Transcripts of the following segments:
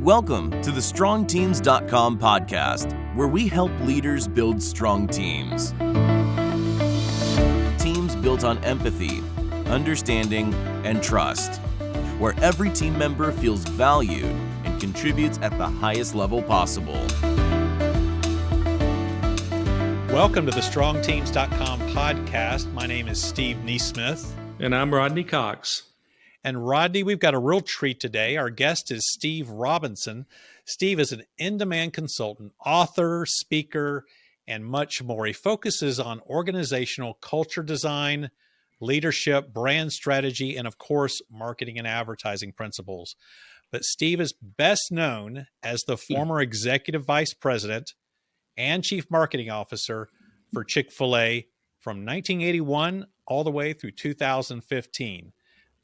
Welcome to the StrongTeams.com podcast, where we help leaders build strong teams. Teams built on empathy, understanding, and trust, where every team member feels valued and contributes at the highest level possible. Welcome to the StrongTeams.com podcast. My name is Steve Neesmith. And I'm Rodney Cox. And Rodney, we've got a real treat today. Our guest is Steve Robinson. Steve is an in-demand consultant, author, speaker, and much more. He focuses on organizational culture design, leadership, brand strategy, and of course, marketing and advertising principles. But Steve is best known as the former executive vice president and chief marketing officer for Chick-fil-A from 1981 all the way through 2015.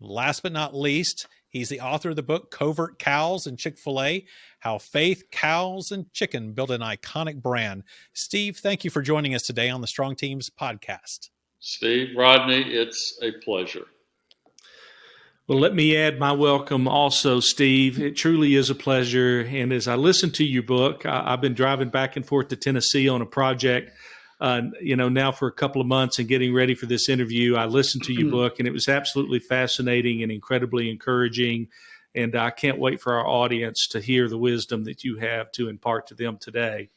Last but not least, he's the author of the book Covert Cows and Chick-fil-A, How Faith, Cows, and Chicken Build an Iconic Brand. Steve, thank you for joining us today on the Strong Teams podcast. Steve, Rodney, it's a pleasure. Well, let me add my welcome also, Steve. It truly is a pleasure. And as I listen to your book, I've been driving back and forth to Tennessee on a project, now for a couple of months and getting ready for this interview. I listened to your book, and it was absolutely fascinating and incredibly encouraging. And I can't wait for our audience to hear the wisdom that you have to impart to them today.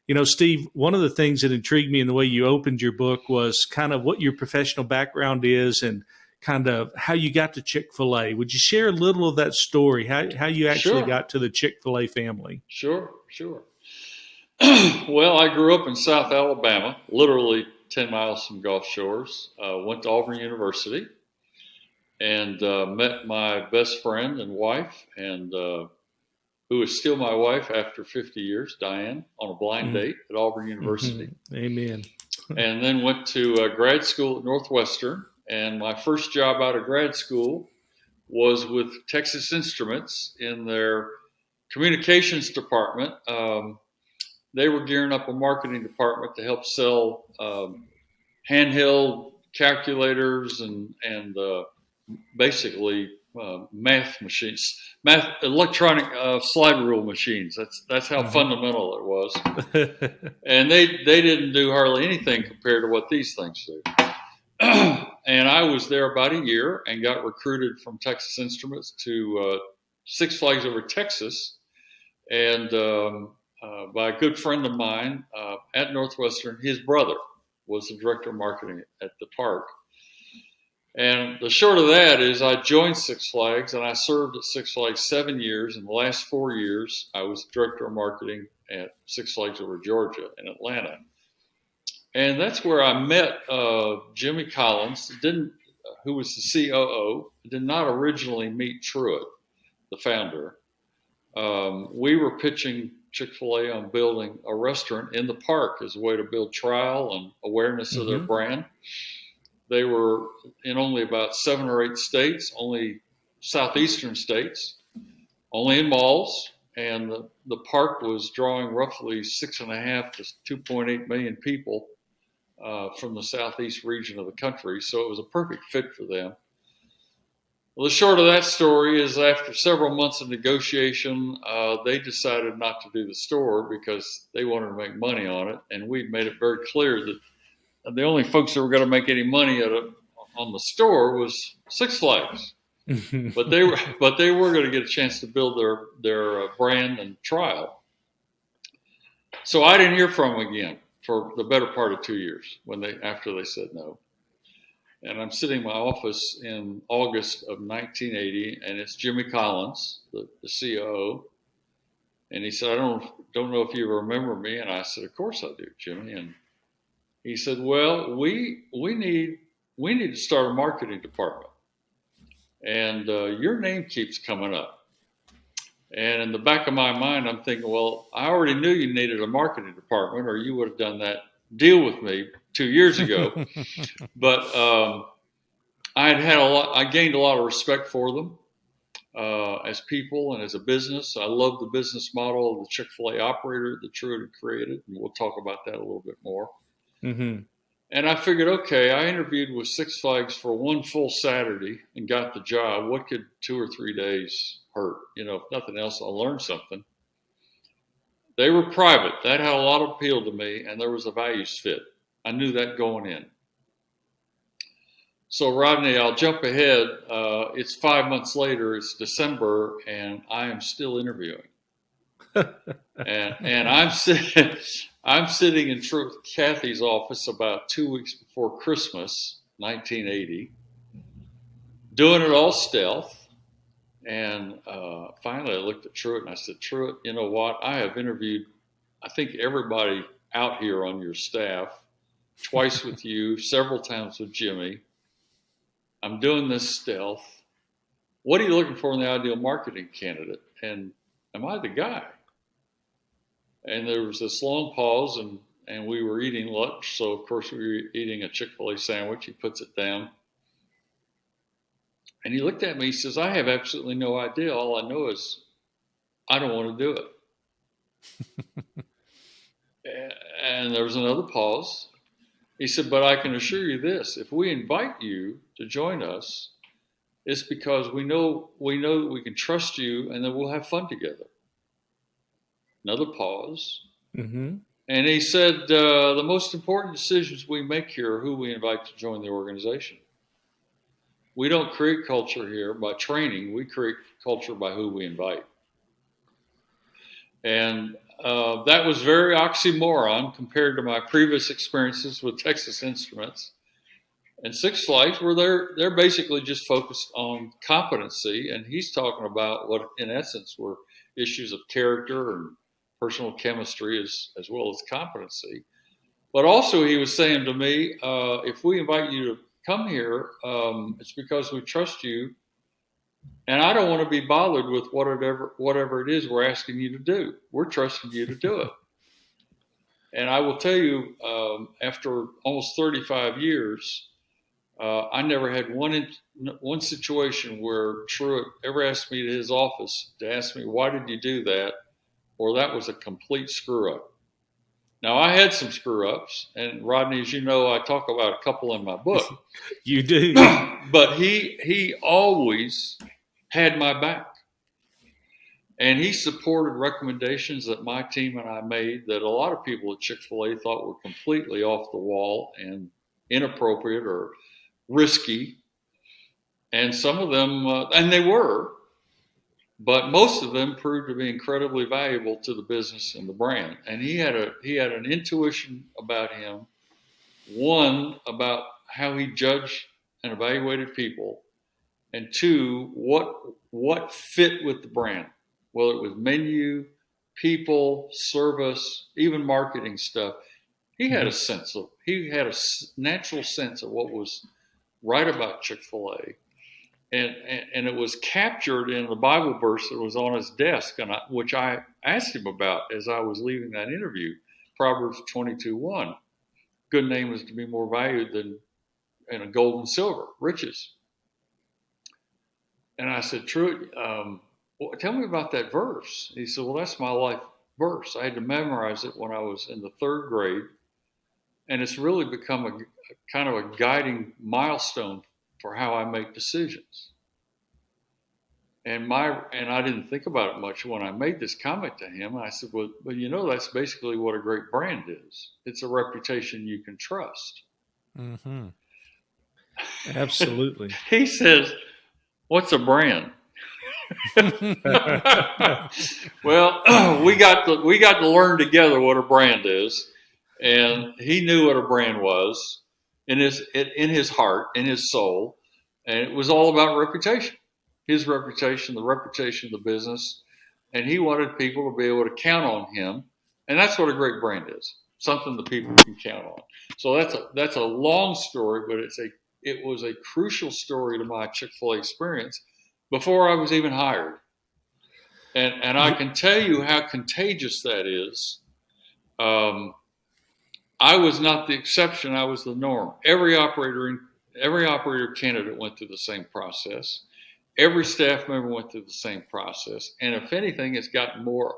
You know, Steve, one of the things that intrigued me in the way you opened your book was kind of what your professional background is and kind of how you got to Chick-fil-A. Would you share a little of that story, how you actually got to the Chick-fil-A family? Sure. Well, I grew up in South Alabama, literally 10 miles from Gulf Shores. Went to Auburn University and met my best friend and wife, and who is still my wife after 50 years, Diane, on a blind date at Auburn University. Amen. And then went to grad school at Northwestern. And my first job out of grad school was with Texas Instruments in their communications department. They were gearing up a marketing department to help sell handheld calculators and basically math machines, electronic slide rule machines. That's how fundamental it was. And they didn't do hardly anything compared to what these things do. And I was there about a year and got recruited from Texas Instruments to Six Flags Over Texas, and by a good friend of mine at Northwestern. His brother was the director of marketing at the park. And the short of that is I joined Six Flags, and I served at Six Flags 7 years. In the last 4 years, I was director of marketing at Six Flags Over Georgia in Atlanta. And that's where I met Jimmy Collins, who was the COO. Did not originally meet Truett, the founder. We were pitching Chick-fil-A on building a restaurant in the park as a way to build trial and awareness of their brand. They were in only about 7 or 8 states, only southeastern states, only in malls. And the park was drawing roughly 6.5 to 2.8 million people from the southeast region of the country. So it was a perfect fit for them. Well, the short of that story is after several months of negotiation, they decided not to do the store because they wanted to make money on it. And we made it very clear that the only folks that were going to make any money on the store was Six Flags. but they were going to get a chance to build their brand and trial. So I didn't hear from them again for the better part of 2 years after they said no. And I'm sitting in my office in August of 1980, and it's Jimmy Collins, the COO. And he said, I don't know if you remember me. And I said, of course I do, Jimmy. And he said, well, we need to start a marketing department. And your name keeps coming up. And in the back of my mind, I'm thinking, well, I already knew you needed a marketing department, or you would have done that deal with me 2 years ago. But I gained a lot of respect for them as people and as a business. I love the business model of the Chick-fil-A operator that Truett had created, and we'll talk about that a little bit more. And I figured, okay, I interviewed with Six Flags for one full Saturday and got the job. What could 2 or 3 days hurt? You know, if nothing else, I'll learn something. They were private. That had a lot of appeal to me, and there was a values fit. I knew that going in. So, Rodney, I'll jump ahead. It's 5 months later. It's December, and I am still interviewing. and I'm sitting in Kathy's office about 2 weeks before Christmas, 1980, doing it all stealth. And finally, I looked at Truett and I said, Truett, you know what? I have interviewed, I think, everybody out here on your staff, twice with you, several times with Jimmy. I'm doing this stealth. What are you looking for in the ideal marketing candidate? And am I the guy? And there was this long pause, and we were eating lunch. So, of course, we were eating a Chick-fil-A sandwich. He puts it down. And he looked at me. He says, I have absolutely no idea. All I know is I don't want to do it. And there was another pause. He said, but I can assure you this. If we invite you to join us, it's because we know that we can trust you and that we'll have fun together. Another pause. Mm-hmm. And he said, the most important decisions we make here are who we invite to join the organization. We don't create culture here by training. We create culture by who we invite. And that was very oxymoron compared to my previous experiences with Texas Instruments. And Six Flags, where they're basically just focused on competency. And he's talking about what, in essence, were issues of character and personal chemistry as well as competency. But also he was saying to me, if we invite you to come here, it's because we trust you, and I don't want to be bothered with whatever it is we're asking you to do. We're trusting you to do it. And I will tell you, after almost 35 years, I never had one situation where Truett ever asked me to his office to ask me, why did you do that? Or that was a complete screw up. Now, I had some screw-ups, and Rodney, as you know, I talk about a couple in my book. You do. But he always had my back. And he supported recommendations that my team and I made that a lot of people at Chick-fil-A thought were completely off the wall and inappropriate or risky. And some of them, and they were, but most of them proved to be incredibly valuable to the business and the brand. And he had an intuition about him, one, about how he judged and evaluated people, and two, what fit with the brand, whether it was menu, people, service, even marketing stuff. He had a natural sense of what was right about Chick-fil-A. And it was captured in the Bible verse that was on his desk, which I asked him about as I was leaving that interview. Proverbs 22:1. Good name is to be more valued than gold and silver, riches. And I said, Truett, tell me about that verse. He said, well, that's my life verse. I had to memorize it when I was in the 3rd grade. And it's really become a kind of a guiding milestone for how I make decisions. And I didn't think about it much when I made this comment to him. I said, well, you know, that's basically what a great brand is. It's a reputation you can trust. Mm-hmm. Absolutely. He says, what's a brand? Well, we got to learn together what a brand is. And he knew what a brand was in his heart, in his soul. And it was all about reputation. His reputation, the reputation of the business. And he wanted people to be able to count on him. And that's what a great brand is. Something that people can count on. So that's a long story, but it was a crucial story to my Chick-fil-A experience before I was even hired. And I can tell you how contagious that is. I was not the exception. I was the norm. Every operator candidate went through the same process. Every staff member went through the same process. And if anything, it's gotten more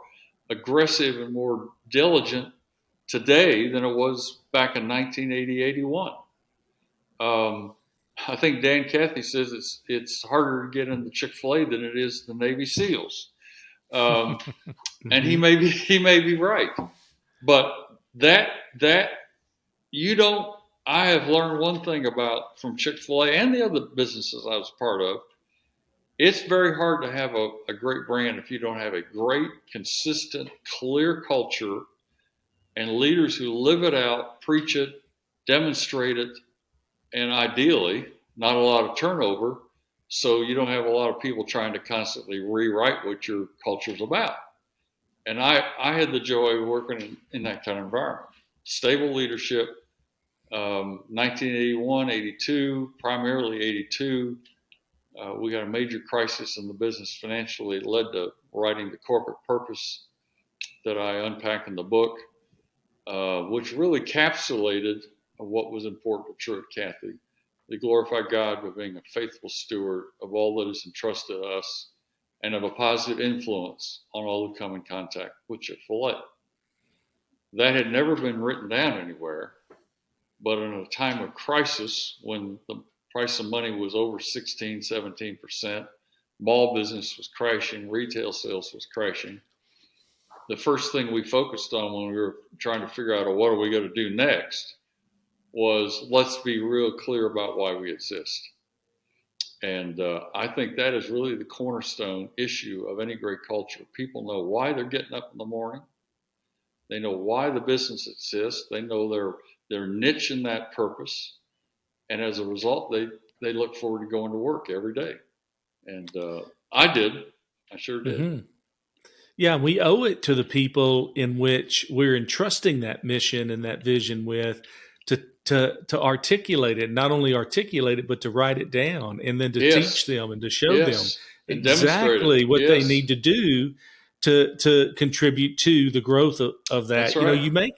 aggressive and more diligent today than it was back in 1980, 81. I think Dan Cathy says it's harder to get into Chick-fil-A than it is the Navy SEALs. And he may be right. But that I have learned one thing from Chick-fil-A and the other businesses I was part of. It's very hard to have a great brand if you don't have a great, consistent, clear culture and leaders who live it out, preach it, demonstrate it, and ideally, not a lot of turnover, so you don't have a lot of people trying to constantly rewrite what your culture's about. And I had the joy of working in that kind of environment. Stable leadership, 1981, 82, primarily 82. We got a major crisis in the business financially. It led to writing the corporate purpose that I unpack in the book, which really encapsulated what was important to True at Cathy. They glorify God by being a faithful steward of all that is entrusted to us and of a positive influence on all who come in contact with Chick-fil-A. That had never been written down anywhere, but in a time of crisis, when the price of money was over 16, 17%, mall business was crashing, retail sales was crashing, the first thing we focused on when we were trying to figure out what are we going to do next was let's be real clear about why we exist. And I think that is really the cornerstone issue of any great culture. People know why they're getting up in the morning. They know why the business exists. They know their niche in that purpose. And as a result, they look forward to going to work every day. And I did. I sure did. Mm-hmm. Yeah, we owe it to the people in which we're entrusting that mission and that vision with to articulate it, not only articulate it, but to write it down and then to teach them and to show them exactly what they need to do to contribute to the growth of that. That's right. You know,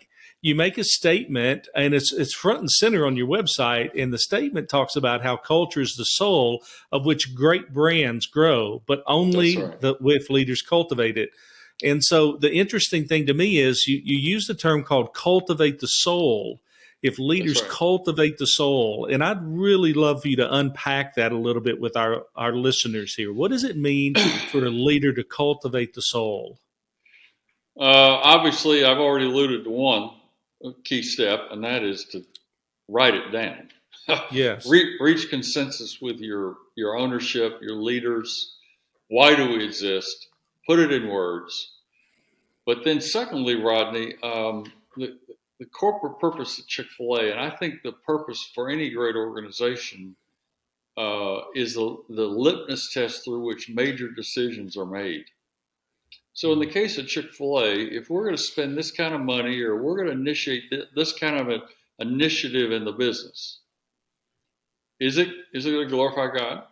you make a statement, and it's front and center on your website, and the statement talks about how culture is the soul of which great brands grow, but only with leaders cultivate it. And so the interesting thing to me is you use the term called cultivate the soul. If leaders cultivate the soul, and I'd really love for you to unpack that a little bit with our listeners here. What does it mean for a leader to cultivate the soul? Obviously, I've already alluded to one key step, and that is to write it down. Yes. Reach consensus with your ownership, your leaders. Why do we exist? Put it in words. But then secondly, Rodney, the corporate purpose of Chick-fil-A, and I think the purpose for any great organization is the litmus test through which major decisions are made. So in the case of Chick-fil-A, if we're going to spend this kind of money or we're going to initiate this kind of an initiative in the business, is it going to glorify God?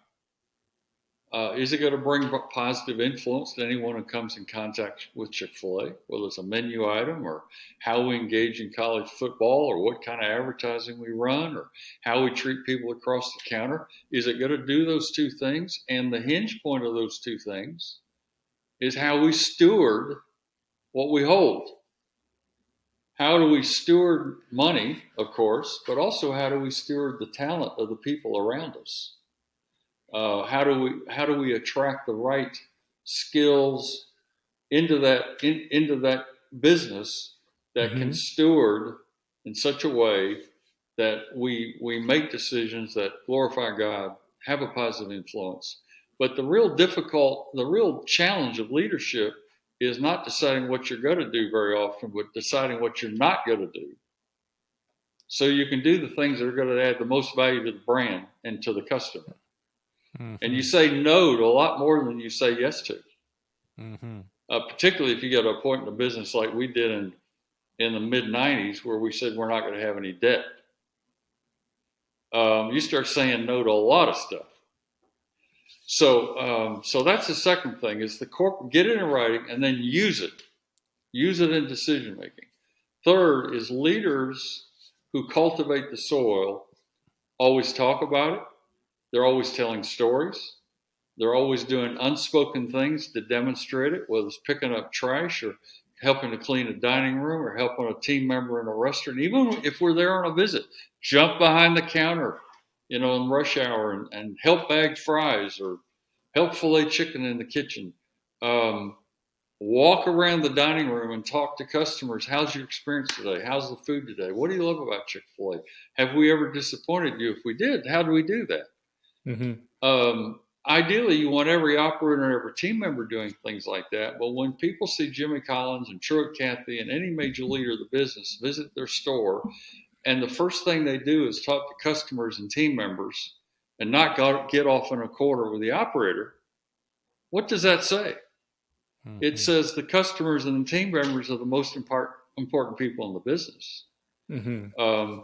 Is it going to bring positive influence to anyone who comes in contact with Chick-fil-A, whether it's a menu item or how we engage in college football or what kind of advertising we run or how we treat people across the counter? Is it going to do those two things? And the hinge point of those two things is how we steward what we hold. How do we steward money, of course, but also how do we steward the talent of the people around us? How do we attract the right skills into that business that can steward in such a way that we make decisions that glorify God, have a positive influence. But the real challenge of leadership is not deciding what you're going to do very often, but deciding what you're not going to do. So you can do the things that are going to add the most value to the brand and to the customer. Mm-hmm. And you say no to a lot more than you say yes to. Mm-hmm. Particularly if you get to a point in the business like we did in the mid-90s where we said we're not going to have any debt. You start saying no to a lot of stuff. So that's the second thing is get it in writing and then use it. Use it in decision making. Third is leaders who cultivate the soil always talk about it. They're always telling stories. They're always doing unspoken things to demonstrate it, whether it's picking up trash or helping to clean a dining room or helping a team member in a restaurant, even if we're there on a visit, jump behind the counter, in rush hour and help bag fries or help fillet chicken in the kitchen. Walk around the dining room and talk to customers. How's your experience today? How's the food today? What do you love about Chick-fil-A? Have we ever disappointed you? If we did, how do we do that? Mm-hmm. Ideally, you want every operator and every team member doing things like that. But when people see Jimmy Collins and Truett Cathy and any major leader of the business visit their store, and the first thing they do is talk to customers and team members and not get off in a corner with the operator, what does that say? Mm-hmm. It says the customers and the team members are the most important people in the business. Mm-hmm.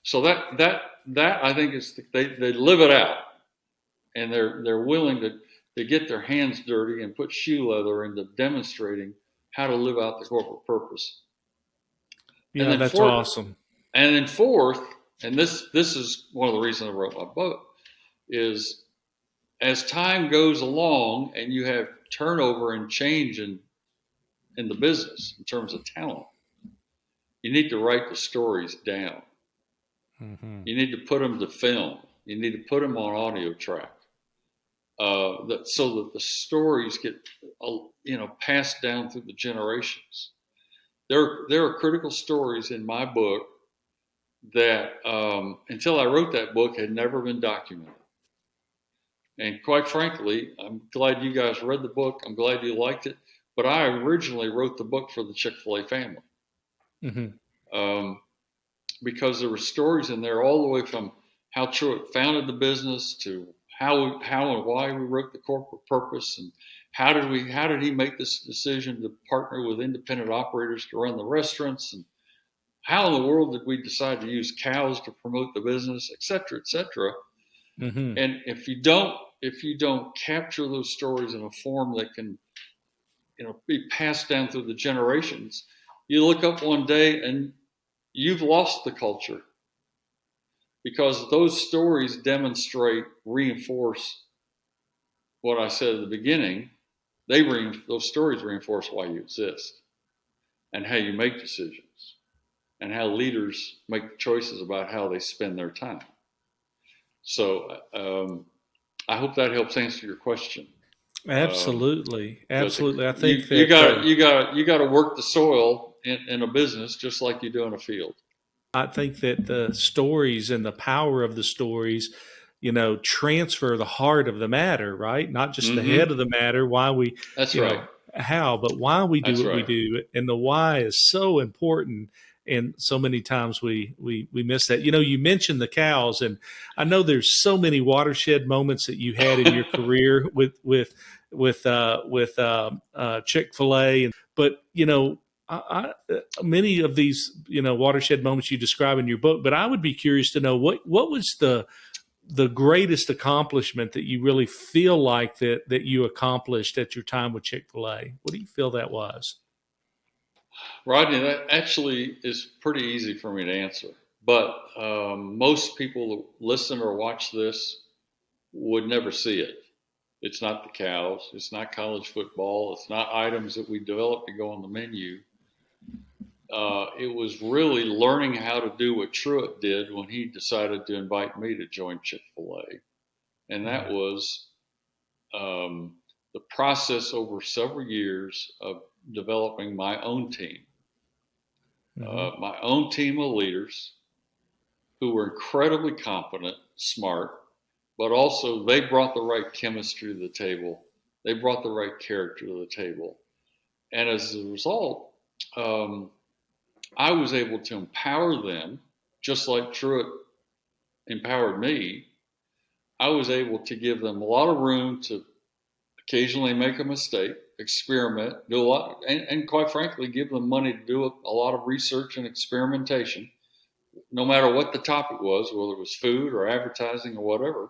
So that I think is they live it out, and they're willing to get their hands dirty and put shoe leather into demonstrating how to live out the corporate purpose. Yeah, that's awesome. And then fourth, and this is one of the reasons I wrote my book, is as time goes along and you have turnover and change in the business in terms of talent, you need to write the stories down. Mm-hmm. You need to put them to film. You need to put them on audio track, so that the stories get passed down through the generations. There are critical stories in my book that until I wrote that book had never been documented. And quite frankly, I'm glad you guys read the book. I'm glad you liked it. But I originally wrote the book for the Chick-fil-A family. Mm-hmm. Because there were stories in there all the way from how Truett founded the business to how and why we wrote the corporate purpose, and how did he make this decision to partner with independent operators to run the restaurants, and how in the world did we decide to use cows to promote the business, et cetera, et cetera. Mm-hmm. And if you don't capture those stories in a form that can, be passed down through the generations, you look up one day and you've lost the culture, because those stories reinforce what I said at the beginning. Those stories reinforce why you exist and how you make decisions and how leaders make choices about how they spend their time. So I hope that helps answer your question. Absolutely. I think you got to work the soil in a business just like you do in a field. I think that the stories and the power of the stories, transfer the heart of the matter, right? Not just the head of the matter, why we, how, but why we do what we do. And the why is so important. And so many times we miss that. You mentioned the cows, and I know there's so many watershed moments that you had in your career with Chick-fil-A, but many of these watershed moments you describe in your book. But I would be curious to know what was the greatest accomplishment that you really feel like that you accomplished at your time with Chick-fil-A? What do you feel that was? Rodney, that actually is pretty easy for me to answer. But most people that listen or watch this would never see it. It's not the cows. It's not college football. It's not items that we developed to go on the menu. It was really learning how to do what Truett did when he decided to invite me to join Chick-fil-A. And that was the process over several years of developing my own team. My own team of leaders who were incredibly competent, smart, but also they brought the right chemistry to the table. They brought the right character to the table. And as a result, I was able to empower them, just like Truett empowered me. I was able to give them a lot of room to occasionally make a mistake, experiment, do a lot, and quite frankly, give them money to do a lot of research and experimentation, no matter what the topic was, whether it was food or advertising or whatever,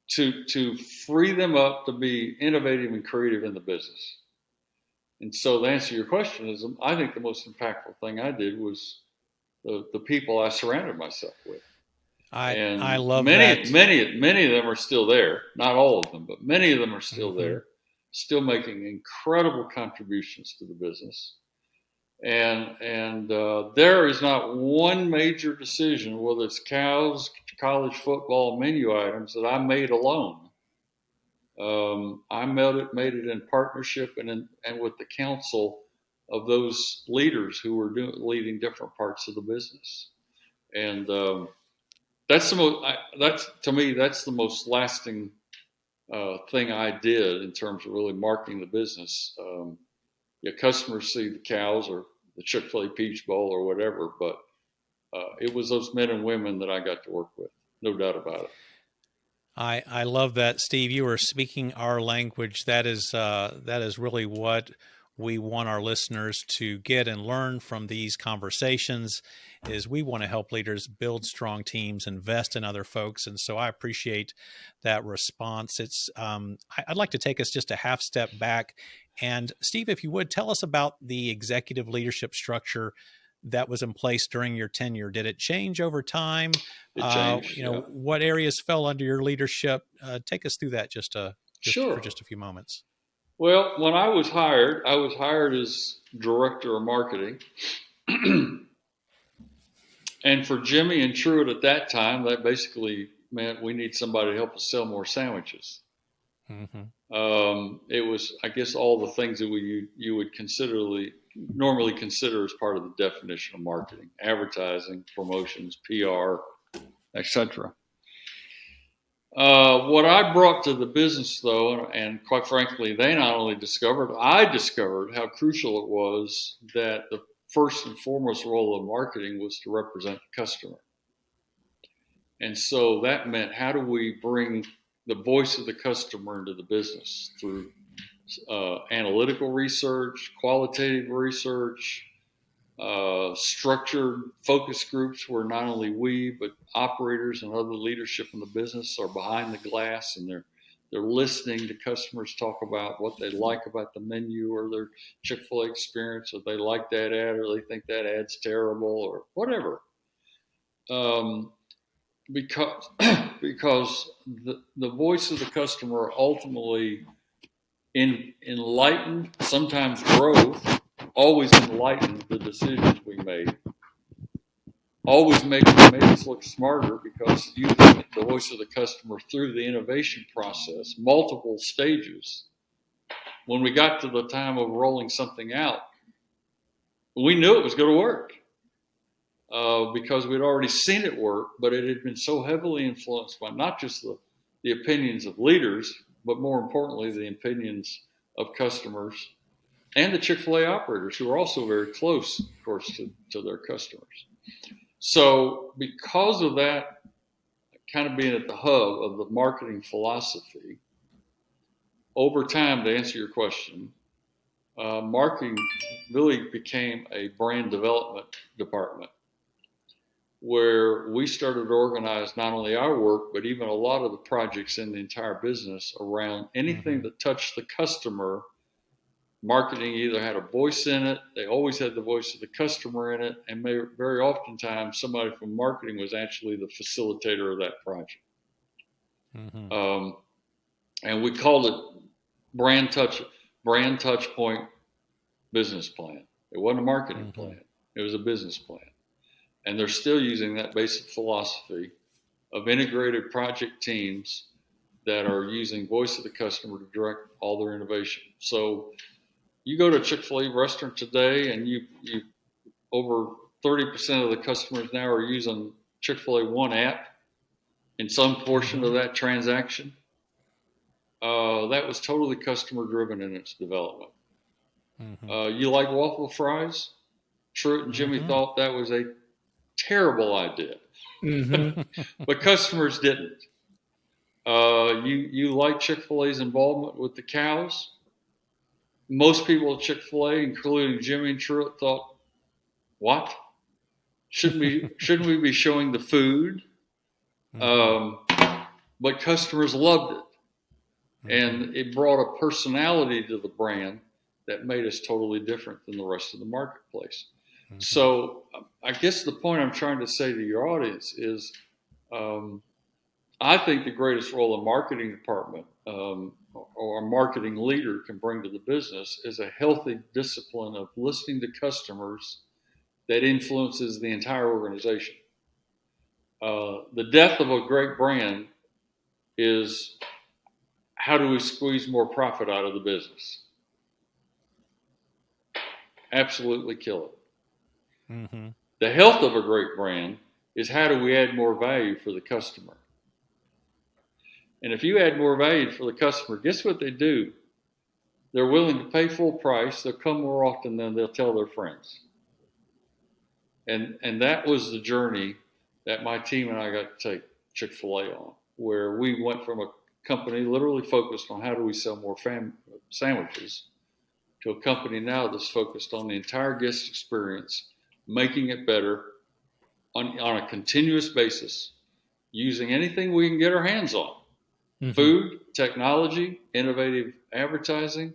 to free them up to be innovative and creative in the business. And so to answer your question is, I think the most impactful thing I did was the people I surrounded myself with. I love that. Many of them are still there. Not all of them, but many of them are still there. still making incredible contributions to the business. And there is not one major decision, whether it's cows, college football, menu items, that I made alone. I made it in partnership and with the counsel of those leaders who were leading different parts of the business. And that's to me, that's the most lasting thing I did in terms of really marketing the business. Customers see the cows or the Chick-fil-A Peach Bowl or whatever, but it was those men and women that I got to work with, no doubt about it. I love that, Steve. You are speaking our language. That is really what we want our listeners to get and learn from these conversations. Is we want to help leaders build strong teams, invest in other folks, and so I appreciate that response. It's I'd like to take us just a half step back, and Steve, if you would tell us about the executive leadership structure that was in place during your tenure. Did it change over time? It changed. What areas fell under your leadership? Take us through that Sure. for just a few moments. Well, when I was hired as director of marketing. And for Jimmy and Truett at that time, that basically meant we need somebody to help us sell more sandwiches. Mm-hmm. It was, I guess, all the things that you would normally consider as part of the definition of marketing: advertising, promotions, PR, etc. What I brought to the business, though, and quite frankly, they not only I discovered how crucial it was that the first and foremost role of marketing was to represent the customer. And so that meant, how do we bring the voice of the customer into the business through analytical research, qualitative research, structured focus groups where not only we, but operators and other leadership in the business are behind the glass, and they're listening to customers talk about what they like about the menu or their Chick-fil-A experience, or they like that ad, or they think that ad's terrible, or whatever. Because the voice of the customer ultimately enlightened, sometimes drove, always enlightened the decisions we made. Always made us look smarter, because using the voice of the customer through the innovation process, multiple stages, when we got to the time of rolling something out, we knew it was going to work because we'd already seen it work, but it had been so heavily influenced by not just the opinions of leaders, but more importantly, the opinions of customers and the Chick-fil-A operators, who are also very close, of course, to their customers. So because of that kind of being at the hub of the marketing philosophy, over time, to answer your question, marketing really became a brand development department, where we started to organize not only our work, but even a lot of the projects in the entire business around anything that touched the customer. Marketing either had a voice in it, they always had the voice of the customer in it, and very oftentimes somebody from marketing was actually the facilitator of that project. Mm-hmm. And we called it brand touch point business plan. It wasn't a marketing plan, it was a business plan. And they're still using that basic philosophy of integrated project teams that are using voice of the customer to direct all their innovation. So you go to a Chick-fil-A restaurant today, and you over 30% of the customers now are using Chick-fil-A One app in some portion of that transaction. That was totally customer driven in its development. You like waffle fries? Truett and Jimmy thought that was a terrible idea, but customers didn't. You like Chick-fil-A's involvement with the cows? Most people at Chick-fil-A, including Jimmy and Truett, thought, "What? Shouldn't we be showing the food?" But customers loved it, and it brought a personality to the brand that made us totally different than the rest of the marketplace. So I guess the point I'm trying to say to your audience is, I think the greatest role of marketing department, or a marketing leader can bring to the business is a healthy discipline of listening to customers that influences the entire organization. The death of a great brand is, how do we squeeze more profit out of the business? Absolutely kill it. Mm-hmm. The health of a great brand is, how do we add more value for the customer? And if you add more value for the customer, guess what they do? They're willing to pay full price. They'll come more often than they'll tell their friends. And that was the journey that my team and I got to take Chick-fil-A on, where we went from a company literally focused on how do we sell more sandwiches to a company now that's focused on the entire guest experience, making it better on a continuous basis, using anything we can get our hands on. Mm-hmm. Food, technology, innovative advertising,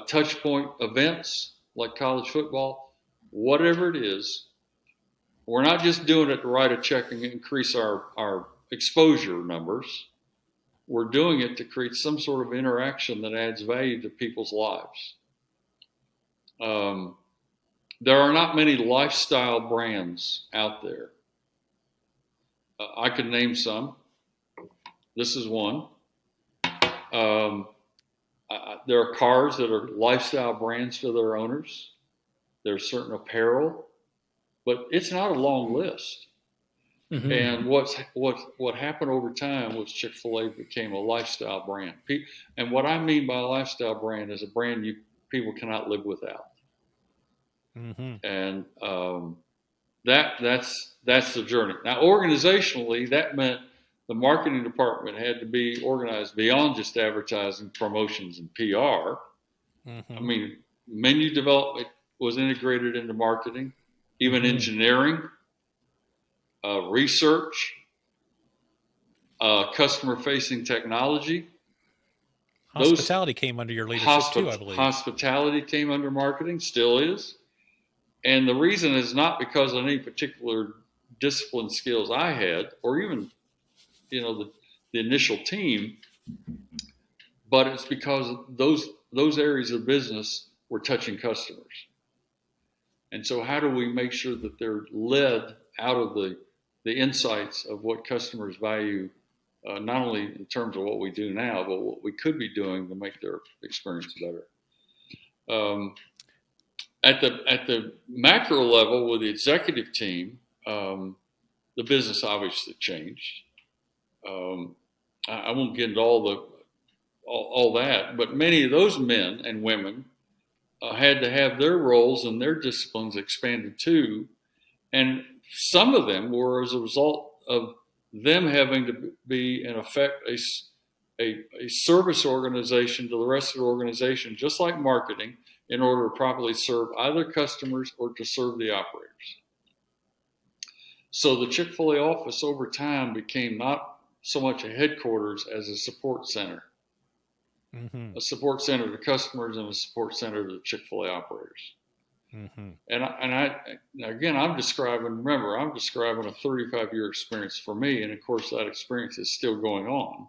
touch point events like college football, whatever it is. We're not just doing it to write a check and increase our exposure numbers. We're doing it to create some sort of interaction that adds value to people's lives. There are not many lifestyle brands out there. I could name some. This is one. There are cars that are lifestyle brands to their owners. There's certain apparel, but it's not a long list. Mm-hmm. And what happened over time was Chick-fil-A became a lifestyle brand. And what I mean by a lifestyle brand is a brand people cannot live without. Mm-hmm. And that's the journey. Now, organizationally, that meant the marketing department had to be organized beyond just advertising, promotions, and PR. Mm-hmm. I mean, menu development was integrated into marketing, even mm-hmm. engineering, research, customer-facing technology. Hospitality came under your leadership too, I believe. Hospitality came under marketing, still is. And the reason is not because of any particular discipline skills I had, or even, the initial team, but it's because those areas of business were touching customers. And so how do we make sure that they're led out of the insights of what customers value, not only in terms of what we do now, but what we could be doing to make their experience better. At the macro level with the executive team, the business obviously changed. I won't get into all that, but many of those men and women had to have their roles and their disciplines expanded too, and some of them were as a result of them having to be, in effect, a service organization to the rest of the organization, just like marketing, in order to properly serve either customers or to serve the operators. So the Chick-fil-A office over time became not so much a headquarters as a support center. Mm-hmm. A support center to customers and a support center to the Chick-fil-A operators. Mm-hmm. And I'm describing a 35-year experience for me, and of course that experience is still going on.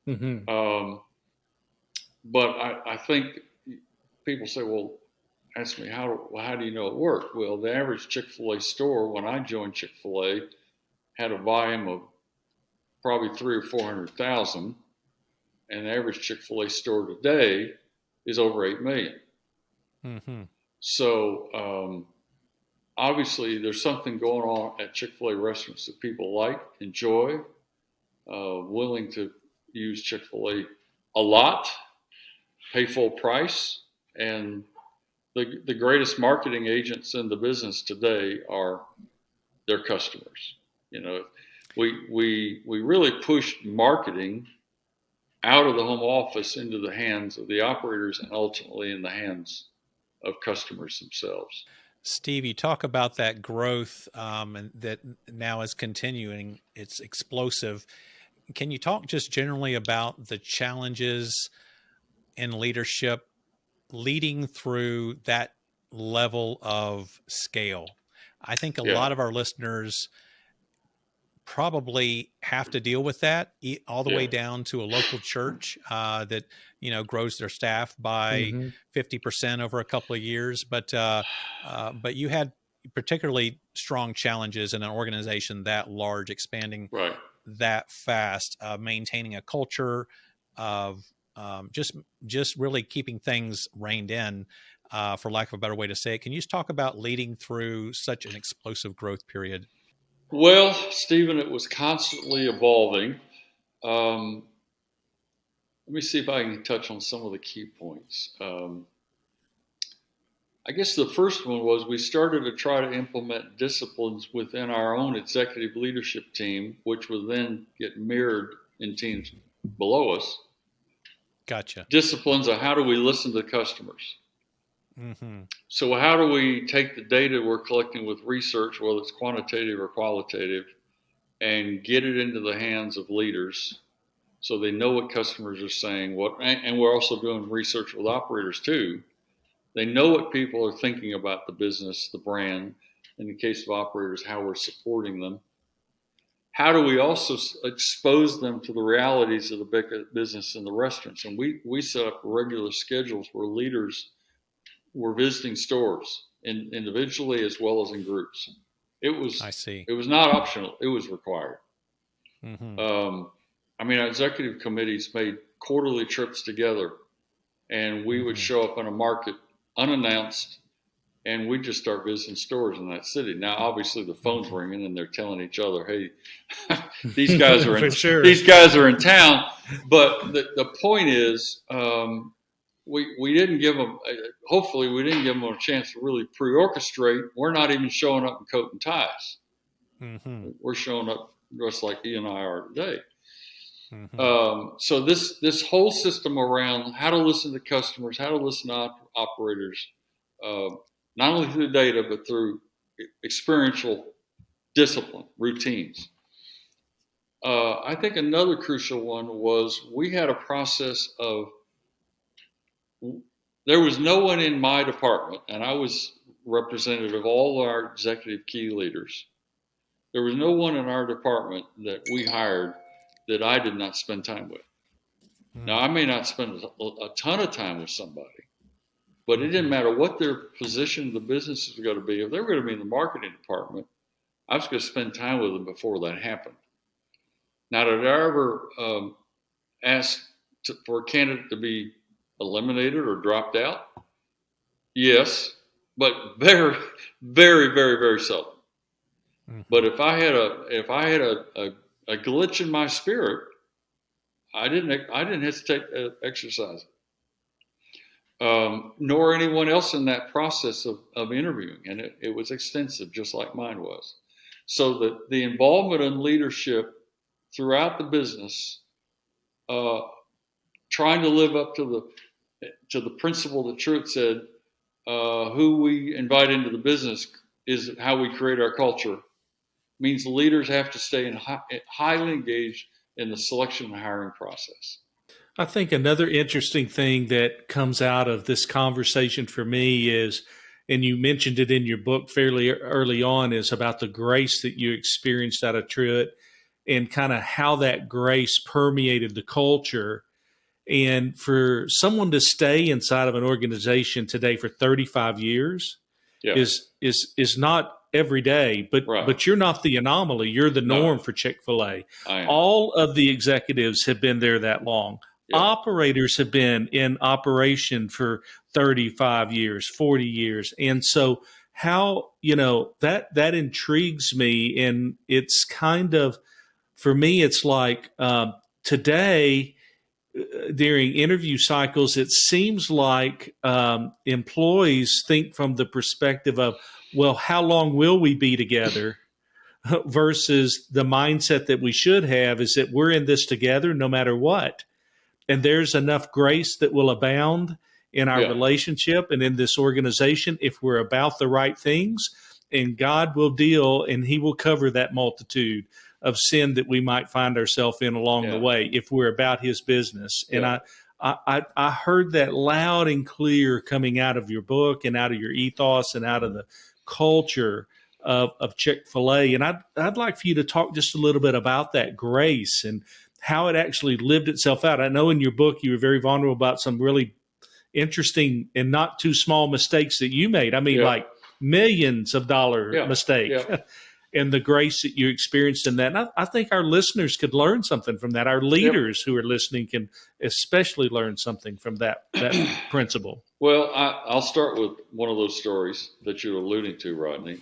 Mm-hmm. But I think people say, well, ask me how do you know it worked? Well, the average Chick-fil-A store when I joined Chick-fil-A had a volume of probably 300,000 or 400,000, and the average Chick-fil-A store today is over 8 million. Mm-hmm. So obviously there's something going on at Chick-fil-A restaurants that people like, enjoy, willing to use Chick-fil-A a lot, pay full price, and the greatest marketing agents in the business today are their customers. We really pushed marketing out of the home office into the hands of the operators and ultimately in the hands of customers themselves. Steve, you talk about that growth and that now is continuing. It's explosive. Can you talk just generally about the challenges in leadership leading through that level of scale? I think a lot of our listeners probably have to deal with that all the way Yeah. down to a local church that grows their staff by 50% over a couple of years. But you had particularly strong challenges in an organization that large, expanding Right. that fast, maintaining a culture of just really keeping things reined in, for lack of a better way to say it. Can you just talk about leading through such an explosive growth period? Well, Stephen, it was constantly evolving. Let me see if I can touch on some of the key points. I guess the first one was we started to try to implement disciplines within our own executive leadership team, which would then get mirrored in teams below us. Gotcha. Disciplines of how do we listen to customers? Mm-hmm. So how do we take the data we're collecting with research, whether it's quantitative or qualitative, and get it into the hands of leaders so they know what customers are saying, and we're also doing research with operators too. They know what people are thinking about the business, the brand. In the case of operators, how we're supporting them. How do we also expose them to the realities of the big business in the restaurants? And we set up regular schedules where leaders were visiting stores individually as well as in groups. I see. It was not optional. It was required. Mm-hmm. Our executive committees made quarterly trips together, and we would show up in a market unannounced, and we'd just start visiting stores in that city. Now, obviously, the phone's ringing, and they're telling each other, "Hey, these guys are these guys are in town." But the point is, we didn't give them. Hopefully, we didn't give them a chance to really pre-orchestrate. We're not even showing up in coat and ties. Mm-hmm. We're showing up dressed like he and I are today. Mm-hmm. So this whole system around how to listen to customers, how to listen to operators, not only through data but through experiential discipline, routines. I think another crucial one was we had a process of, there was no one in my department, and I was representative of all our executive key leaders. There was no one in our department that we hired that I did not spend time with. Now, I may not spend a ton of time with somebody, but it didn't matter what their position in the business was going to be. If they were going to be in the marketing department, I was going to spend time with them before that happened. Now, did I ever ask for a candidate to be eliminated or dropped out? Yes, but very, very, very, very seldom. But if I had a glitch in my spirit, I didn't hesitate to exercise it. Nor anyone else in that process of interviewing, and it was extensive, just like mine was. So the involvement in leadership throughout the business, trying to live up to the principle that Truett said, who we invite into the business is how we create our culture, means the leaders have to stay highly engaged in the selection and hiring process. I think another interesting thing that comes out of this conversation for me is, and you mentioned it in your book fairly early on, is about the grace that you experienced out of Truett and kind of how that grace permeated the culture. And for someone to stay inside of an organization today for 35 years is not every day, but you're not the anomaly. You're the norm for Chick-fil-A. All of the executives have been there that long. Yeah. Operators have been in operation for 35 years, 40 years. And so how, that intrigues me. And it's kind of, for me, it's like today, during interview cycles, it seems like employees think from the perspective of, well, how long will we be together? Versus the mindset that we should have is that we're in this together no matter what. And there's enough grace that will abound in our relationship and in this organization if we're about the right things. And God will deal, and he will cover that multitude of sin that we might find ourselves in along the way if we're about his business. And I heard that loud and clear coming out of your book and out of your ethos and out of the culture of Chick-fil-A. And I'd like for you to talk just a little bit about that grace and how it actually lived itself out. I know in your book you were very vulnerable about some really interesting and not too small mistakes that you made. I mean, like millions of dollar mistake. And the grace that you experienced in that. And I think our listeners could learn something from that. Our leaders who are listening can especially learn something from that principle. Well, I'll start with one of those stories that you're alluding to, Rodney.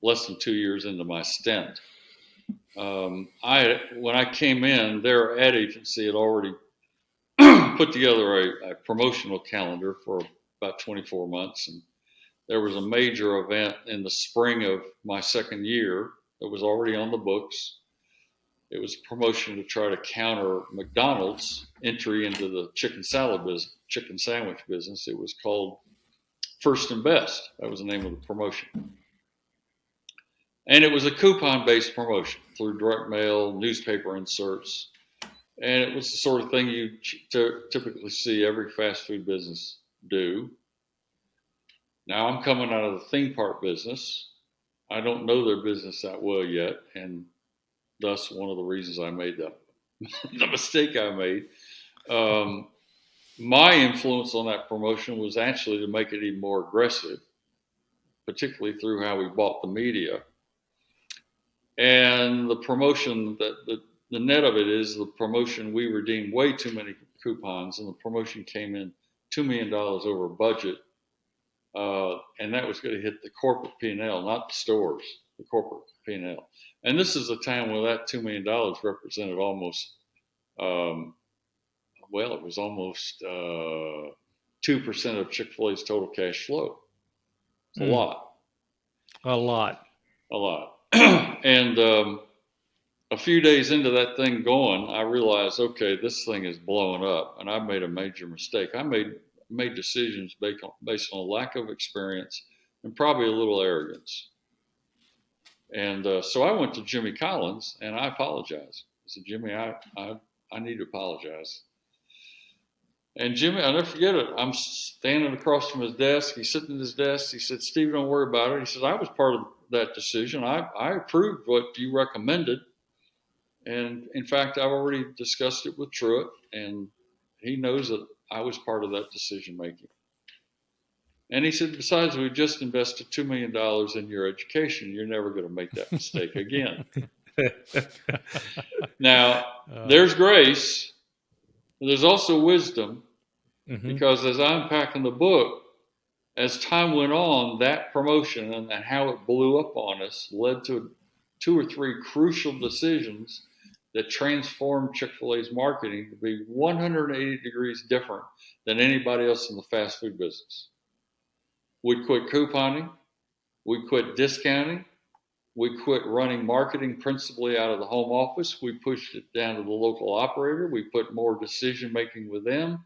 Less than 2 years into my stint, when I came in, their ad agency had already put together a promotional calendar for about 24 months, and there was a major event in the spring of my second year that was already on the books. It was a promotion to try to counter McDonald's entry into the chicken sandwich business. It was called First and Best. That was the name of the promotion. And it was a coupon-based promotion through direct mail, newspaper inserts. And it was the sort of thing you typically see every fast food business do. Now, I'm coming out of the theme park business. I don't know their business that well yet, and thus one of the reasons I made the mistake I made. My influence on that promotion was actually to make it even more aggressive, particularly through how we bought the media. And the promotion, the net of it is the promotion, we redeemed way too many coupons, and the promotion came in $2 million over budget. And that was going to hit the corporate P&L, not the stores, the corporate P&L. And this is a time when that $2 million represented almost, it was almost 2% of Chick-fil-A's total cash flow. It's a lot. A lot. And a few days into that thing going, I realized, okay, this thing is blowing up, and I made a major mistake. I made decisions based on a lack of experience and probably a little arrogance. And so I went to Jimmy Collins and I apologized. I said, Jimmy, I need to apologize. And Jimmy, I'll never forget it. I'm standing across from his desk. He's sitting at his desk. He said, Steve, don't worry about it. He says, I was part of that decision. I approved what you recommended. And in fact, I've already discussed it with Truett, and he knows that I was part of that decision making. And he said, besides, we just invested $2 million in your education. You're never going to make that mistake again. Now, there's grace. There's also wisdom, because as I unpack in the book, as time went on, that promotion and how it blew up on us led to 2 or 3 crucial decisions that transformed Chick-fil-A's marketing to be 180 degrees different than anybody else in the fast food business. We quit couponing. We quit discounting. We quit running marketing principally out of the home office. We pushed it down to the local operator. We put more decision making with them.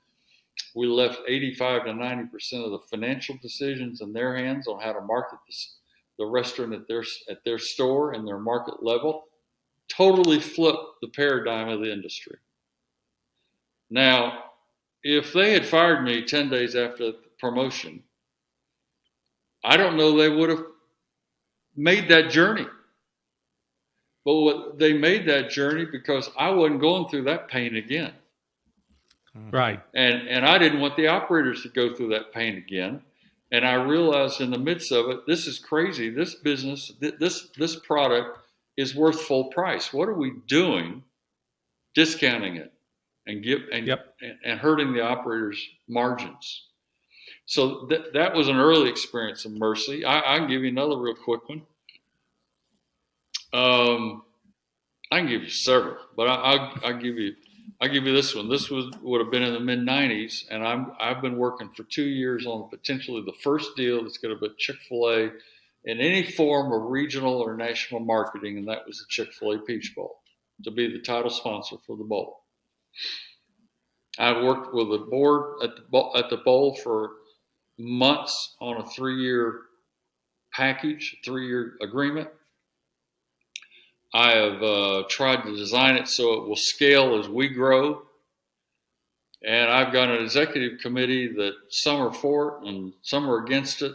We left 85 to 90% of the financial decisions in their hands on how to market the restaurant at their store and their market level. Totally flipped the paradigm of the industry. Now, if they had fired me 10 days after the promotion, I don't know they would have made that journey. But they made that journey because I wasn't going through that pain again. Right. And I didn't want the operators to go through that pain again. And I realized in the midst of it, this is crazy. This business, this product is worth full price. What are we doing discounting it and hurting the operators' margins? So that was an early experience of mercy. I can give you another real quick one. I can give you several, but I'll give you this one. This would have been in the mid-90s, and I've been working for 2 years on potentially the first deal that's going to put Chick-fil-A in any form of regional or national marketing, and that was the Chick-fil-A Peach Bowl, to be the title sponsor for the bowl. I worked with the board at the bowl for months on a 3-year package, 3-year agreement. I have tried to design it so it will scale as we grow. And I've got an executive committee that some are for it and some are against it.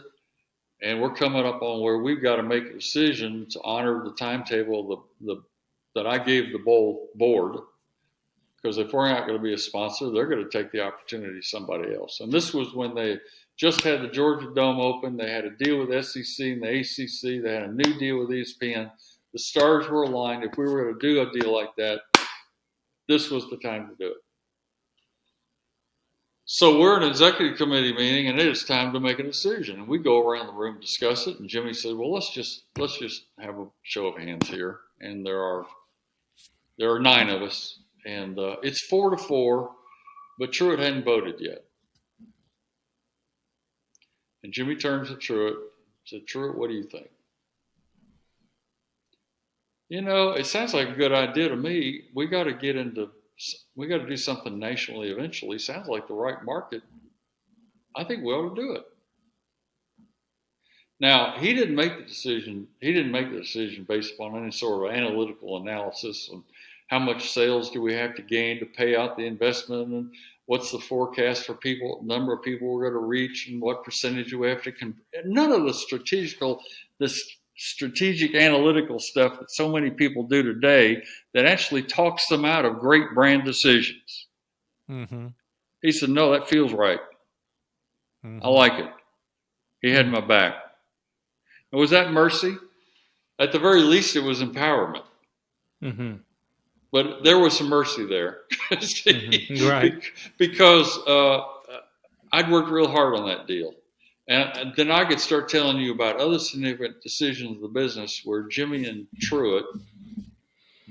And we're coming up on where we've got to make a decision to honor the timetable that I gave the board. Because if we're not going to be a sponsor, they're going to take the opportunity of somebody else. And this was when they just had the Georgia Dome open. They had a deal with SEC and the ACC. They had a new deal with ESPN. The stars were aligned. If we were going to do a deal like that, this was the time to do it. So we're in an executive committee meeting, and it is time to make a decision. And we go around the room, discuss it, and Jimmy said, "Well, let's just have a show of hands here." And there are 9 of us, and it's 4-4, but Truett hadn't voted yet. And Jimmy turns to Truett and said, "Truett, what do you think?" It sounds like a good idea to me. We got to do something nationally eventually. Sounds like the right market. I think we ought to do it. Now, he didn't make the decision. He didn't make the decision based upon any sort of analytical analysis of how much sales do we have to gain to pay out the investment, and what's the forecast for number of people we're going to reach, and what percentage we have to none of the strategic analytical stuff that so many people do today that actually talks them out of great brand decisions. Mm-hmm. He said, "No, that feels right. Mm-hmm. I like it." He had my back. And was that mercy? At the very least, it was empowerment. Mm-hmm. But there was some mercy there. Mm-hmm. Right. Because I'd worked real hard on that deal. And then I could start telling you about other significant decisions of the business where Jimmy and Truett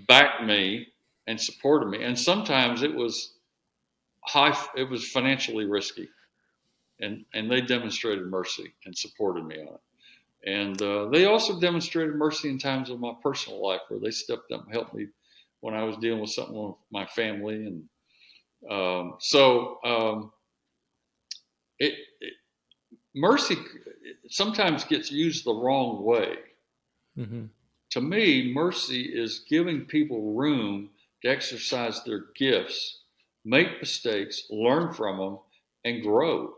backed me and supported me. And sometimes it was financially risky. And they demonstrated mercy and supported me on it. And they also demonstrated mercy in times of my personal life where they stepped up and helped me when I was dealing with something with my family. And mercy sometimes gets used the wrong way. Mm-hmm. To me, mercy is giving people room to exercise their gifts, make mistakes, learn from them, and grow.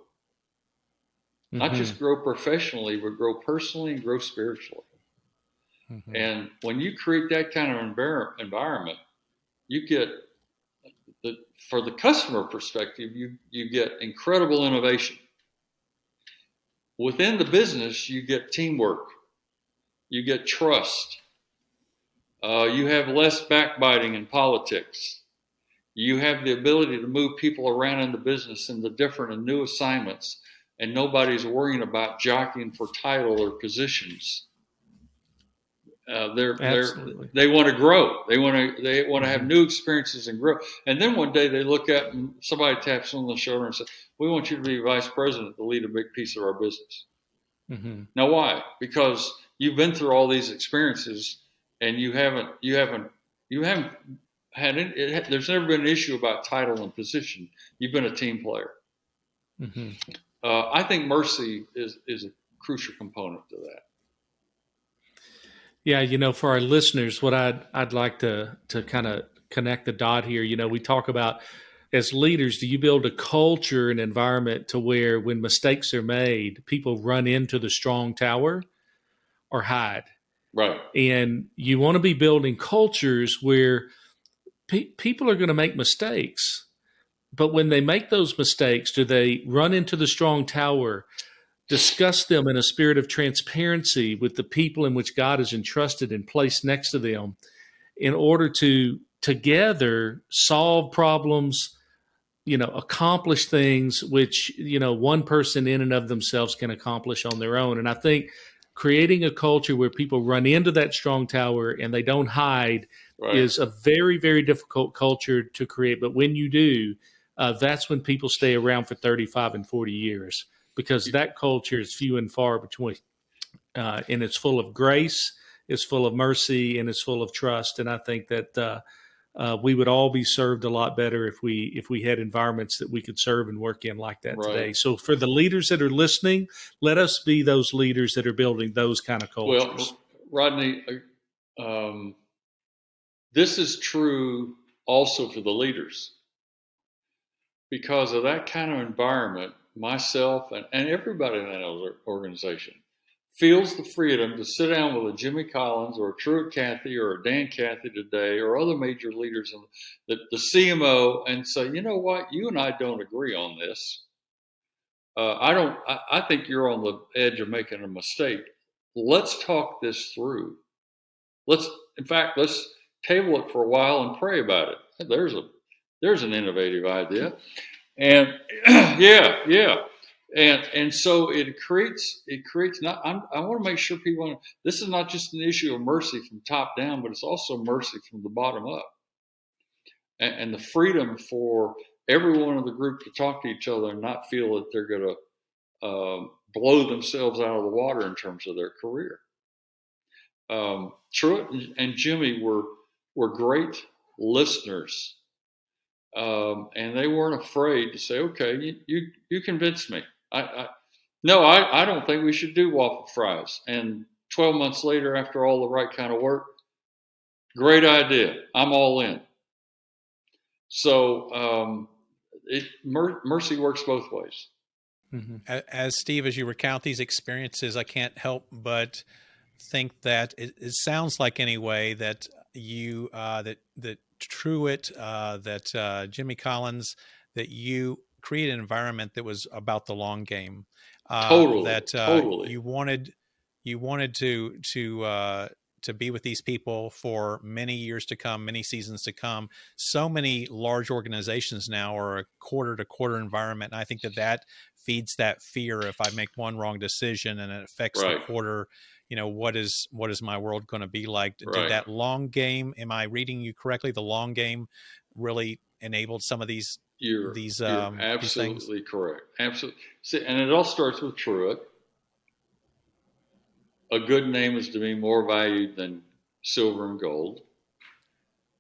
Mm-hmm. Not just grow professionally, but grow personally and grow spiritually. Mm-hmm. And when you create that kind of environment, you get, for the customer perspective, you get incredible innovation. Within the business, you get teamwork, you get trust, you have less backbiting in politics, you have the ability to move people around in the business into different and new assignments, and nobody's worrying about jockeying for title or positions. They want to grow. They want to have new experiences and grow. And then one day they look up and somebody taps them on the shoulder and says, "We want you to be vice president to lead a big piece of our business." Mm-hmm. Now, why? Because you've been through all these experiences, and you haven't had it. There's never been an issue about title and position. You've been a team player. Mm-hmm. I think mercy is a crucial component to that. Yeah, for our listeners, what I'd like to kind of connect the dot here. We talk about, as leaders, do you build a culture and environment to where when mistakes are made, people run into the strong tower or hide? Right. And you want to be building cultures where people are going to make mistakes. But when they make those mistakes, do they run into the strong tower, discuss them in a spirit of transparency with the people in which God has entrusted and placed next to them in order to together solve problems, accomplish things which, one person in and of themselves can accomplish on their own? And I think creating a culture where people run into that strong tower and they don't hide is a very, very difficult culture to create. But when you do, that's when people stay around for 35 and 40 years, because that culture is few and far between. And it's full of grace, it's full of mercy, and it's full of trust. And I think that we would all be served a lot better if we had environments that we could serve and work in like that today. So for the leaders that are listening, let us be those leaders that are building those kind of cultures. Well, Rodney, this is true also for the leaders. Because of that kind of environment, myself and everybody in that organization feels the freedom to sit down with a Jimmy Collins or a Truett Cathy or a Dan Cathy today or other major leaders in the CMO and say, you know what, you and I don't agree on this. I think you're on the edge of making a mistake. Let's talk this through. Let's table it for a while and pray about it. There's an innovative idea. And yeah. And so it creates not, I want to make sure people, this is not just an issue of mercy from top down, but it's also mercy from the bottom up. And the freedom for everyone in the group to talk to each other and not feel that they're going to blow themselves out of the water in terms of their career. Truett and Jimmy were great listeners. And they weren't afraid to say, okay, you convinced me. I don't think we should do waffle fries. And 12 months later, after all the right kind of work, great idea. I'm all in. So mercy works both ways. Mm-hmm. As Steve, as you recount these experiences, I can't help but think that it sounds like anyway that you that Truett, that Jimmy Collins, that you create an environment that was about the long game. Totally. You wanted to be with these people for many years to come, many seasons to come. So many large organizations now are a quarter to quarter environment. And I think that feeds that fear. If I make one wrong decision and it affects the quarter, what is my world going to be like? Did that long game, am I reading you correctly? The long game really enabled some of these. You're absolutely correct. Absolutely. See, and it all starts with Truett. A good name is to be more valued than silver and gold.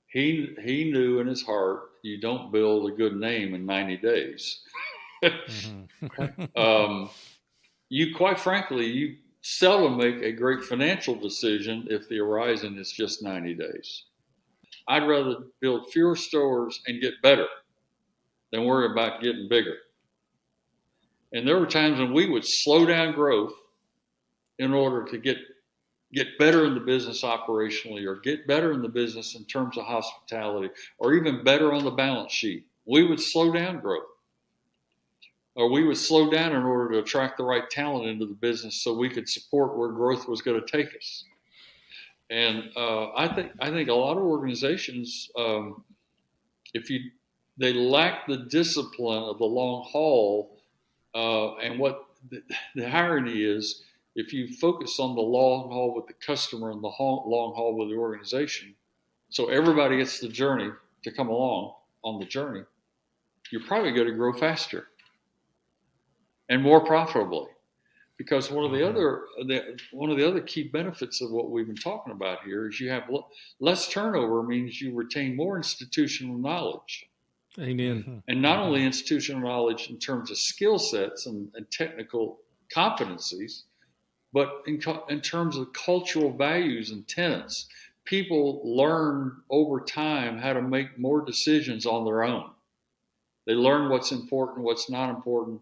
He knew in his heart you don't build a good name in 90 days. Mm-hmm. You quite frankly, you seldom make a great financial decision if the horizon is just 90 days. I'd rather build fewer stores and get better than worry about getting bigger. And there were times when we would slow down growth in order to get better in the business operationally, or get better in the business in terms of hospitality, or even better on the balance sheet. We would slow down growth, or we would slow down in order to attract the right talent into the business so we could support where growth was going to take us. And I think a lot of organizations, they lack the discipline of the long haul, and what the irony is, if you focus on the long haul with the customer and the long haul with the organization, so everybody gets the journey to come along on the journey, you're probably going to grow faster and more profitably. Because one of the other key benefits of what we've been talking about here is you have less turnover, means you retain more institutional knowledge. Amen. And not only institutional knowledge in terms of skill sets and technical competencies, but in terms of cultural values and tenets. People learn over time how to make more decisions on their own. They learn what's important, what's not important.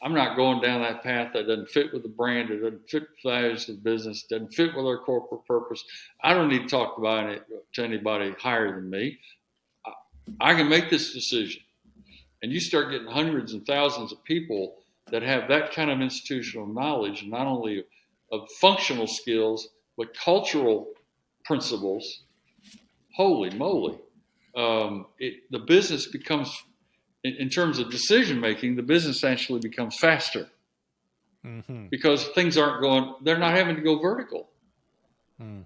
I'm not going down that path. That doesn't fit with the brand. It doesn't fit with the values of the business. It doesn't fit with our corporate purpose. I don't need to talk about it to anybody higher than me. I can make this decision. And you start getting hundreds and thousands of people that have that kind of institutional knowledge, not only of functional skills, but cultural principles. Holy moly. The business becomes, in terms of decision making, the business actually becomes faster. Mm-hmm. Because things they're not having to go vertical. Mm.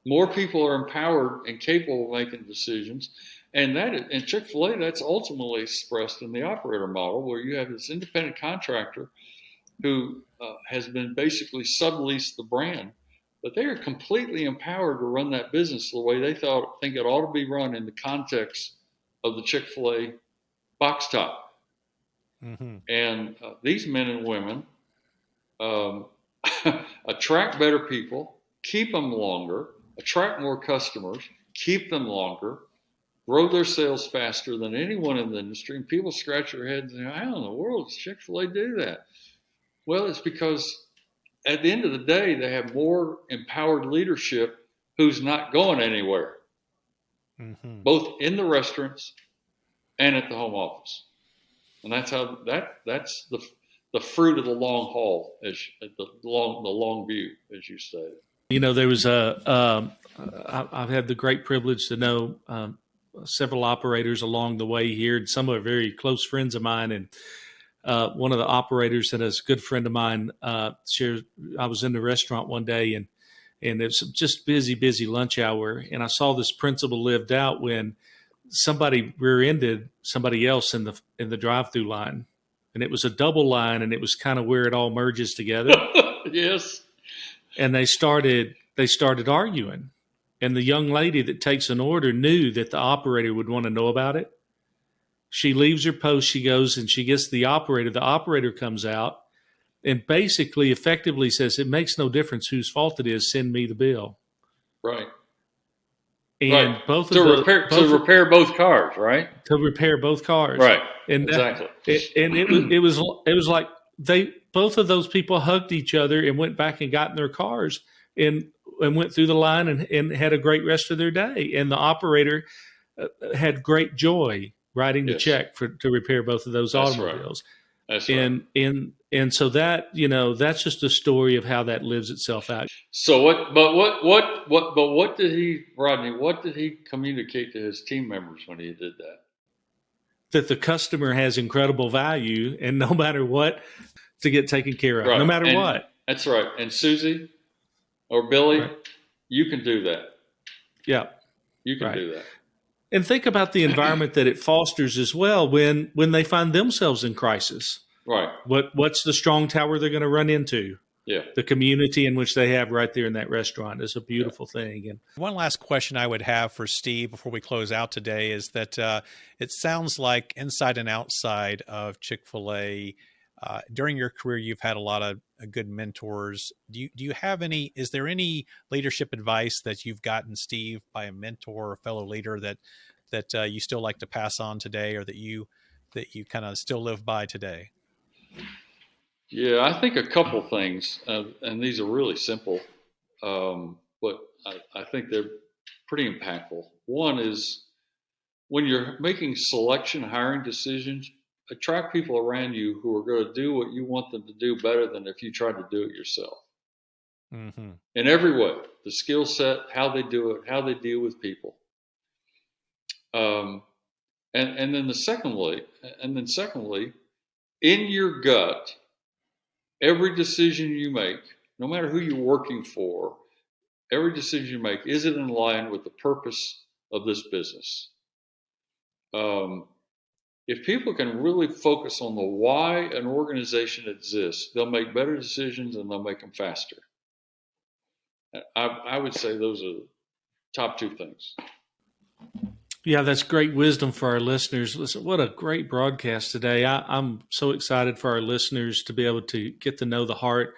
More people are empowered and capable of making decisions. And in Chick-fil-A, that's ultimately expressed in the operator model, where you have this independent contractor who has been basically subleased the brand, but they are completely empowered to run that business the way they think it ought to be run in the context of the Chick-fil-A box top. Mm-hmm. And these men and women attract better people, keep them longer, attract more customers, keep them longer, grow their sales faster than anyone in the industry. And people scratch their heads and say, how in the world does Chick-fil-A do that? Well, it's because at the end of the day, they have more empowered leadership who's not going anywhere, both in the restaurants and at the home office. And that's how that's the fruit of the long haul, as the long view, as you stated. There was I've had the great privilege to know several operators along the way here, and some are very close friends of mine. And one of the operators that is a good friend of mine shares. I was in the restaurant one day, and it was just busy lunch hour, and I saw this principle lived out when somebody rear-ended somebody else in the drive-through line, and it was a double line, and it was kind of where it all merges together. Yes. And they started arguing, and the young lady that takes an order knew that the operator would want to know about it. She leaves her post, she goes and she gets the operator. The operator comes out and basically effectively says, it makes no difference whose fault it is, send me the bill. Right. And right. both to of repair both cars, right? To repair both cars. Right. And exactly. It was like both of those people hugged each other and went back and got in their cars and went through the line and had a great rest of their day. And the operator had great joy writing the check to repair both of those automobiles. Right. That's right. And so that, that's just a story of how that lives itself out. So what did he communicate to his team members when he did that? That the customer has incredible value, and no matter what, to get taken care of, no matter what. That's right. And Susie or Billy, you can do that. Yeah. You can do that. And think about the environment that it fosters as well when they find themselves in crisis. Right. What's the strong tower they're going to run into? Yeah. The community in which they have right there in that restaurant is a beautiful thing. And one last question I would have for Steve before we close out today is that it sounds like inside and outside of Chick-fil-A, during your career, you've had a lot of good mentors. Do you have any? Is there any leadership advice that you've gotten, Steve, by a mentor or a fellow leader that you still like to pass on today, or that you kind of still live by today? Yeah, I think a couple things, and these are really simple, but I think they're pretty impactful. One is when you're making selection hiring decisions, attract people around you who are going to do what you want them to do better than if you tried to do it yourself. Mm-hmm. In every way, the skill set, how they do it, how they deal with people. And then secondly, in your gut, every decision you make, no matter who you're working for, every decision you make, is it in line with the purpose of this business? If people can really focus on the why an organization exists, they'll make better decisions and they'll make them faster. I would say those are the top two things. Yeah, that's great wisdom for our listeners. Listen, what a great broadcast today. I'm so excited for our listeners to be able to get to know the heart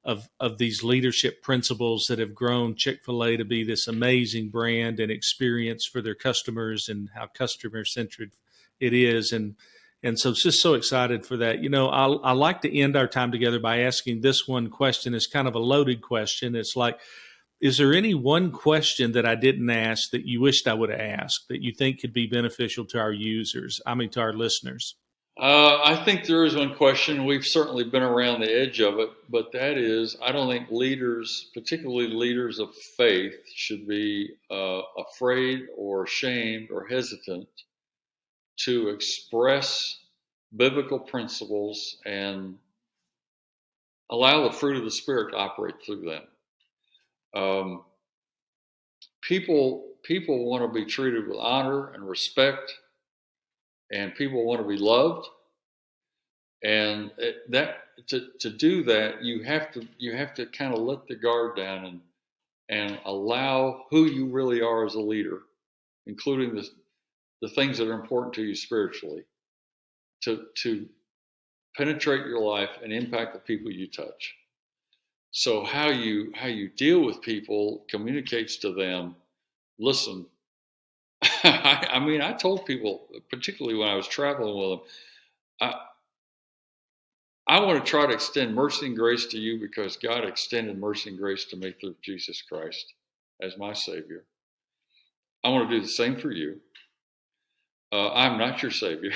of these leadership principles that have grown Chick-fil-A to be this amazing brand and experience for their customers, and how customer-centered it is. And so just so excited for that. I like to end our time together by asking this one question. It's kind of a loaded question. It's like, is there any one question that I didn't ask that you wished I would have asked that you think could be beneficial to our users? To our listeners? I think there is one question. We've certainly been around the edge of it, but that is, I don't think leaders, particularly leaders of faith, should be afraid or ashamed or hesitant to express biblical principles and allow the fruit of the Spirit to operate through them. People want to be treated with honor and respect, and people want to be loved. And to do that, you have to kind of let the guard down and allow who you really are as a leader, including the things that are important to you spiritually, to penetrate your life and impact the people you touch. So how you deal with people communicates to them, listen, I told people, particularly when I was traveling with them, I want to try to extend mercy and grace to you because God extended mercy and grace to me through Jesus Christ as my Savior. I want to do the same for you. I'm not your Savior,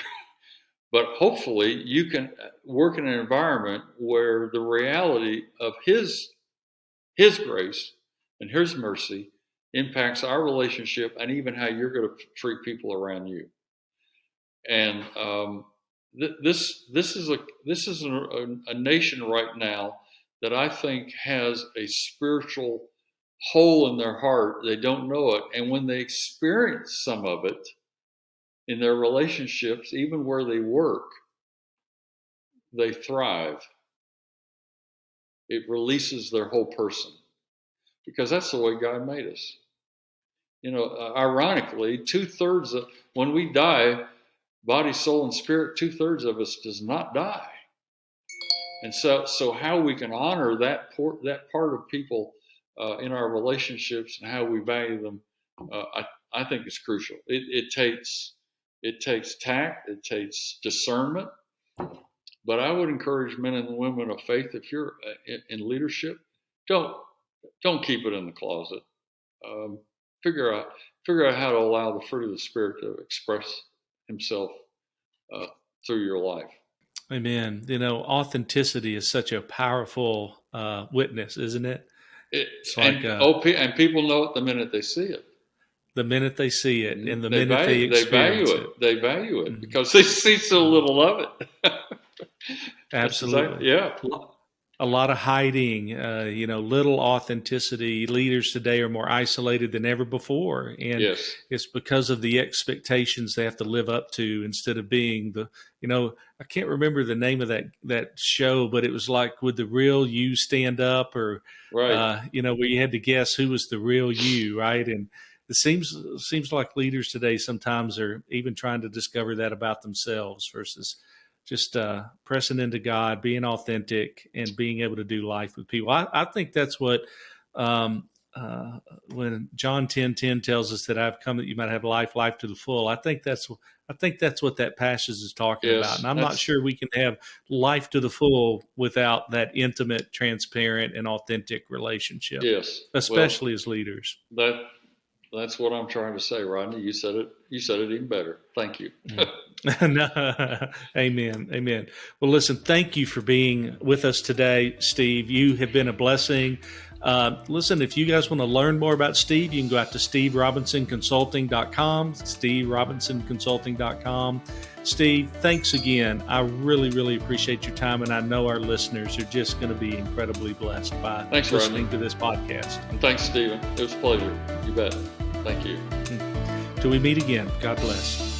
but hopefully you can work in an environment where the reality of His grace and His mercy impacts our relationship and even how you're going to treat people around you. And this is a nation right now that I think has a spiritual hole in their heart. They don't know it, and when they experience some of it in their relationships, even where they work, they thrive. It releases their whole person because that's the way God made us. Ironically, 2/3 of when we die, body, soul, and spirit, 2/3 of us does not die. And so how we can honor that part of people in our relationships and how we value them, I think is crucial. It takes tact, it takes discernment. But I would encourage men and women of faith, if you're in leadership, don't keep it in the closet. Figure out how to allow the fruit of the Spirit to express Himself through your life. Amen. Authenticity is such a powerful witness, isn't it? And people know it the minute they see it. The minute they see it, and the minute they experience it. They value it because they see so little of it. Absolutely. Yeah. A lot of hiding, little authenticity. Leaders today are more isolated than ever before. And yes. It's because of the expectations they have to live up to instead of being I can't remember the name of that show, but it was like, would the real you stand up? Or, right. Where you had to guess who was the real you, right? And it seems like leaders today sometimes are even trying to discover that about themselves versus just pressing into God, being authentic, and being able to do life with people. I think that's what when John 10:10 tells us that I've come that you might have life to the full. I think that's what that passage is talking about. And I'm not sure we can have life to the full without that intimate, transparent, and authentic relationship. Yes, especially as leaders. That's what I'm trying to say, Rodney. You said it even better. Thank you. No. Amen. Well, listen, thank you for being with us today, Steve. You have been a blessing. Listen, if you guys want to learn more about Steve, you can go out to steverobinson.consulting.com, steverobinson.consulting.com. Steve, thanks again. I really, really appreciate your time, and I know our listeners are just going to be incredibly blessed by listening to this podcast. And thanks, Stephen. It was a pleasure. You bet. Thank you. Till we meet again, God bless.